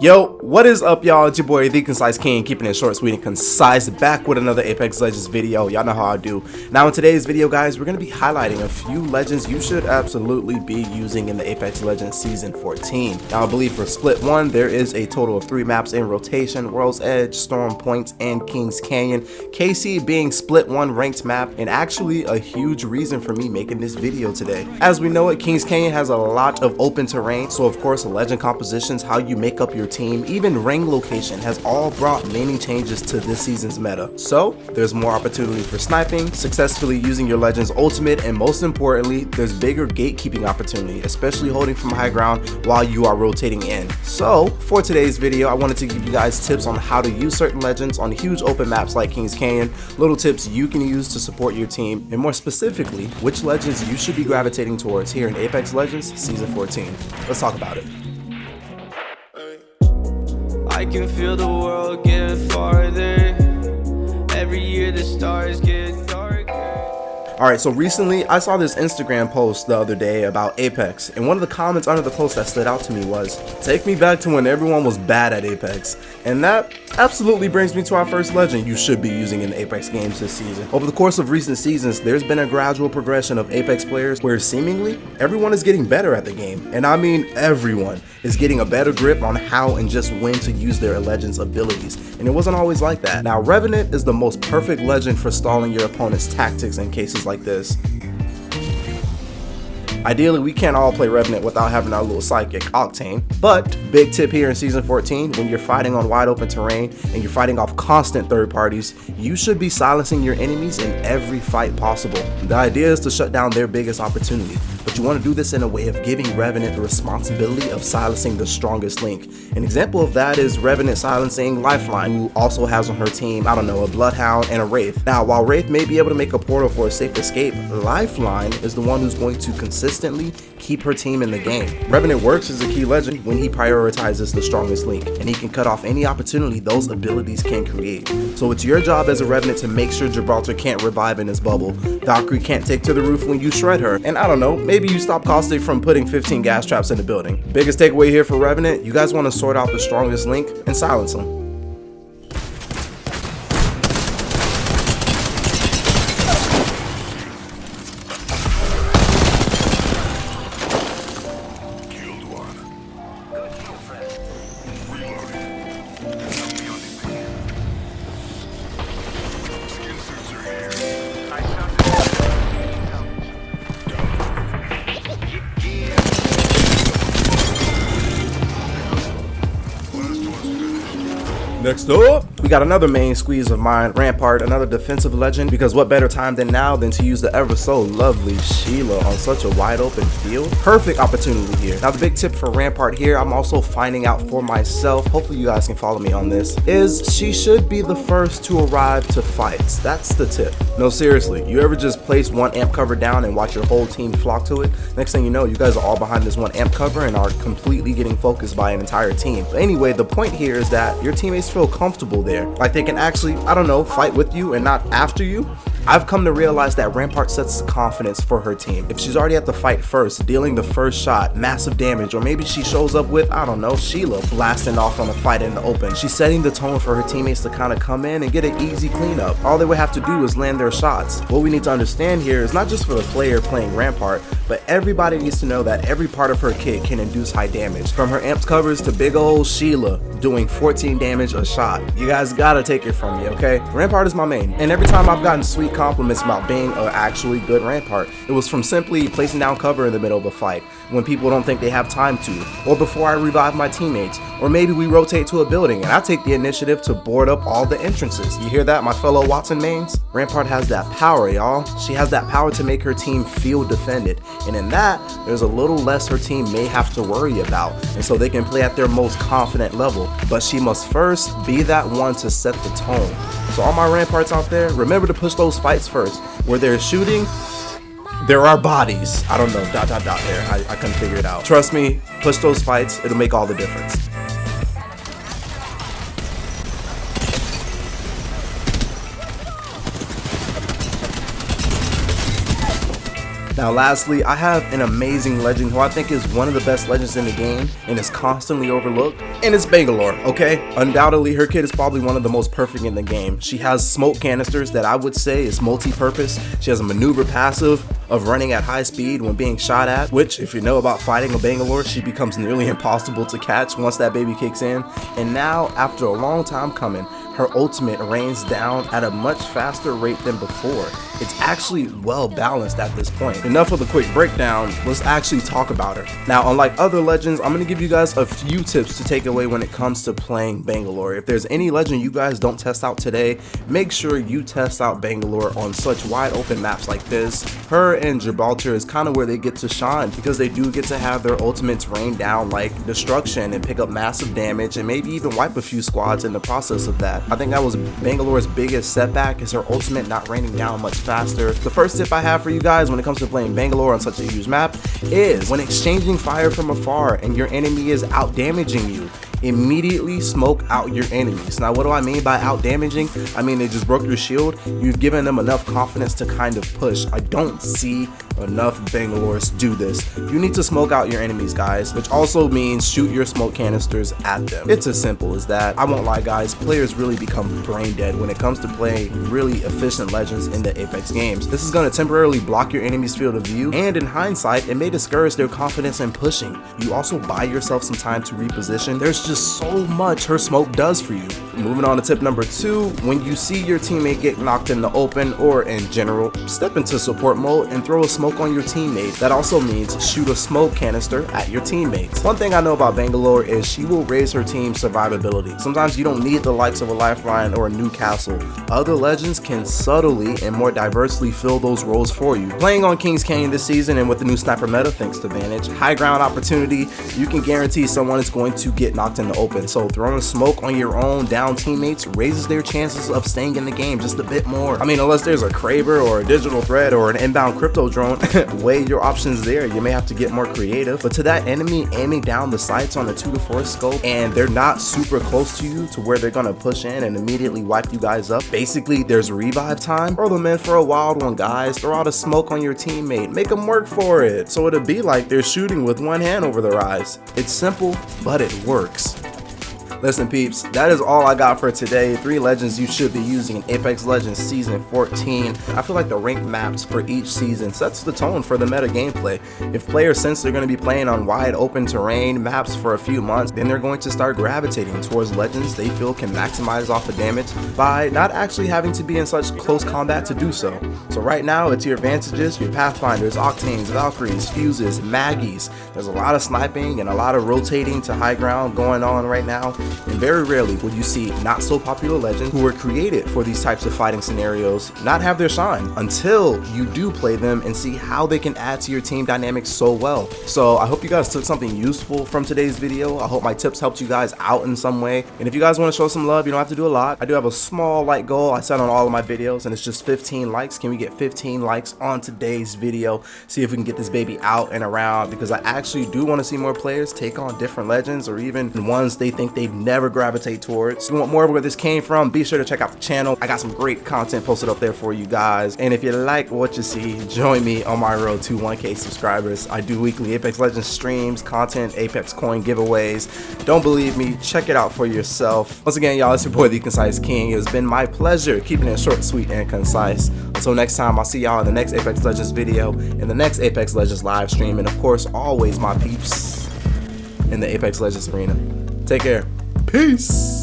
Yo, what is up, y'all? It's your boy TheeConciseKing, keeping it short, sweet, and concise, back with another Apex Legends video. Y'all know how I do. Now, in today's video, guys, we're going to be highlighting a few legends you should absolutely be using in the Apex Legends Season 14. Now, I believe for Split 1, there is a total of 3 maps in rotation: World's Edge, Storm Point, and Kings Canyon. KC being Split 1 ranked map, and actually a huge reason for me making this video today. As we know it, Kings Canyon has a lot of open terrain, so of course, legend compositions, how you make up your team, even ring location has all brought many changes to this season's meta. So there's more opportunity for sniping, successfully using your legend's ultimate, and most importantly, there's bigger gatekeeping opportunity, especially holding from high ground while you are rotating in. So for today's video, I wanted to give you guys tips on how to use certain legends on huge open maps like Kings Canyon, little tips you can use to support your team, and more specifically, which legends you should be gravitating towards here in Apex Legends Season 14. Let's talk about it. I can feel the world get farther. Every year the stars get darker. Alright, so recently I saw this Instagram post the other day about Apex, and one of the comments under the post that stood out to me was, "Take me back to when everyone was bad at Apex." And that absolutely brings me to our first legend you should be using in the Apex games this season. Over the course of recent seasons, there's been a gradual progression of Apex players where seemingly everyone is getting better at the game. And I mean everyone is getting a better grip on how and just when to use their legend's abilities. And it wasn't always like that. Now, Revenant is the most perfect legend for stalling your opponent's tactics in cases like this. Ideally, we can't all play Revenant without having our little sidekick, Octane. But, big tip here in Season 14, when you're fighting on wide open terrain and you're fighting off constant third parties, you should be silencing your enemies in every fight possible. The idea is to shut down their biggest opportunity, but you want to do this in a way of giving Revenant the responsibility of silencing the strongest link. An example of that is Revenant silencing Lifeline, who also has on her team, I don't know, a Bloodhound and a Wraith. Now, while Wraith may be able to make a portal for a safe escape, Lifeline is the one who's going to consistently keep her team in the game. Revenant works as a key legend when he prioritizes the strongest link, and he can cut off any opportunity those abilities can create. So it's your job as a Revenant to make sure Gibraltar can't revive in his bubble, Valkyrie can't take to the roof when you shred her, and I don't know, maybe you stop Caustic from putting 15 gas traps in the building. Biggest takeaway here for Revenant, you guys want to sort out the strongest link and silence them. Next up, we got another main squeeze of mine, Rampart, another defensive legend, because what better time than now than to use the ever so lovely Sheila on such a wide open field? Perfect opportunity here. Now, the big tip for Rampart here, I'm also finding out for myself, hopefully you guys can follow me on this, is she should be the first to arrive to fights. That's the tip. No, seriously, you ever just place one amp cover down and watch your whole team flock to it? Next thing you know, you guys are all behind this one amp cover and are completely getting focused by an entire team. But anyway, the point here is that your teammates feel comfortable there. Like they can actually, I don't know, fight with you and not after you. I've come to realize that Rampart sets confidence for her team. If she's already at the fight first, dealing the first shot, massive damage, or maybe she shows up with, I don't know, Sheila blasting off on a fight in the open, she's setting the tone for her teammates to kind of come in and get an easy cleanup. All they would have to do is land their shots. What we need to understand here is not just for the player playing Rampart, but everybody needs to know that every part of her kit can induce high damage. From her amped covers to big old Sheila doing 14 damage a shot. You guys gotta take it from me, okay? Rampart is my main, and every time I've gotten sweet compliments about being an actually good Rampart, it was from simply placing down cover in the middle of a fight when people don't think they have time to, or before I revive my teammates, or maybe we rotate to a building and I take the initiative to board up all the entrances. You hear that, my fellow Watson mains? Rampart has that power, y'all. She has that power to make her team feel defended, and in that, there's a little less her team may have to worry about, and so they can play at their most confident level. But she must first be that one to set the tone. So all my Ramparts out there, remember to push those fights first. Where they're shooting, there are bodies. I don't know, there. I couldn't figure it out. Trust me, push those fights, it'll make all the difference. Now lastly, I have an amazing legend who I think is one of the best legends in the game and is constantly overlooked, and it's Bangalore, okay? Undoubtedly, her kit is probably one of the most perfect in the game. She has smoke canisters that I would say is multi-purpose. She has a maneuver passive of running at high speed when being shot at, which if you know about fighting a Bangalore, she becomes nearly impossible to catch once that baby kicks in. And now, after a long time coming, her ultimate rains down at a much faster rate than before. It's actually well balanced at this point. Enough of the quick breakdown, let's actually talk about her. Now, unlike other legends, I'm gonna give you guys a few tips to take away when it comes to playing Bangalore. If there's any legend you guys don't test out today, make sure you test out Bangalore on such wide open maps like this. Her and Gibraltar is kind of where they get to shine because they do get to have their ultimates rain down like destruction and pick up massive damage and maybe even wipe a few squads in the process of that. I think that was Bangalore's biggest setback, is her ultimate not raining down much faster. The first tip I have for you guys when it comes to playing Bangalore on such a huge map is when exchanging fire from afar and your enemy is out damaging you, immediately smoke out your enemies. Now, what do I mean by out damaging? I mean they just broke your shield. You've given them enough confidence to kind of push. I don't see enough Bangalores do this. You need to smoke out your enemies, guys, which also means shoot your smoke canisters at them. It's as simple as that. I won't lie, guys, players really become brain dead when it comes to playing really efficient legends in the Apex games. This is going to temporarily block your enemy's field of view, and in hindsight, it may discourage their confidence in pushing. You also buy yourself some time to reposition. There's just so much her smoke does for you. Moving on to tip number 2, when you see your teammate get knocked in the open or in general, step into support mode and throw a smoke on your teammate. That also means shoot a smoke canister at your teammates. One thing I know about Bangalore is she will raise her team's survivability. Sometimes you don't need the likes of a Lifeline or a Newcastle. Other legends can subtly and more diversely fill those roles for you. Playing on King's Canyon this season and with the new sniper meta thanks to Vantage, high ground opportunity, you can guarantee someone is going to get knocked in the open. So throwing smoke on your own down teammates raises their chances of staying in the game just a bit more. I mean, unless there's a Kraber or a digital threat or an inbound crypto drone, weigh your options there. You may have to get more creative. But to that enemy aiming down the sights on a 2 to 4 scope and they're not super close to you to where they're gonna push in and immediately wipe you guys up, basically there's revive time. Throw them in for a wild one, guys. Throw out a smoke on your teammate. Make them work for it. So it'll be like they're shooting with one hand over their eyes. It's simple, but it works. Listen, peeps, that is all I got for today. 3 legends you should be using in Apex Legends Season 14. I feel like the ranked maps for each season sets the tone for the meta gameplay. If players sense they're going to be playing on wide open terrain maps for a few months, then they're going to start gravitating towards legends they feel can maximize off the damage by not actually having to be in such close combat to do so. So right now, it's your advantages, your Pathfinders, Octanes, Valkyries, Fuses, Maggies. There's a lot of sniping and a lot of rotating to high ground going on right now. And very rarely would you see not so popular legends who were created for these types of fighting scenarios not have their shine until you do play them and see how they can add to your team dynamics so well. So I hope you guys took something useful from today's video. I hope my tips helped you guys out in some way. And if you guys want to show some love, you don't have to do a lot. I do have a small like goal I set on all of my videos, and it's just 15 likes. Can we get 15 likes on today's video? See if we can get this baby out and around, because I actually do want to see more players take on different legends or even ones they think they've never gravitate towards. If you want more of where this came from, be sure to check out the channel. I got some great content posted up there for you guys. And if you like what you see, join me on my road to 1K subscribers. I do weekly Apex Legends streams, content, Apex coin giveaways. Don't believe me? Check it out for yourself. Once again, y'all, it's your boy TheeConciseKing. It has been my pleasure keeping it short, sweet, and concise. Until next time, I'll see y'all in the next Apex Legends video, in the next Apex Legends live stream, and of course, always my peeps in the Apex Legends arena. Take care. Peace.